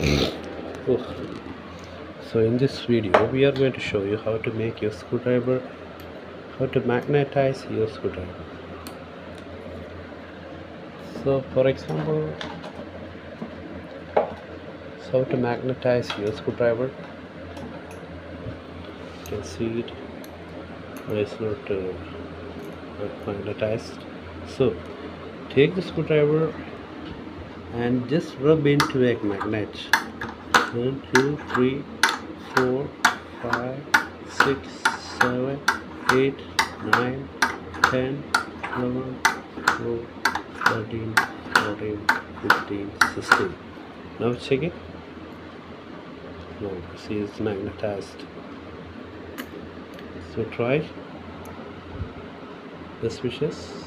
Oh. So in this video we are going to show you how to make your screwdriver, how to magnetize your screwdriver. So for example, how to magnetize your screwdriver. You can see it, it's not magnetized. So take the screwdriver and just rub into a magnet. 1 2 3 4 5 6 7 8 9 10 11 12 13 14 15 16. Now check it. No, see, it's magnetized. So try the switches.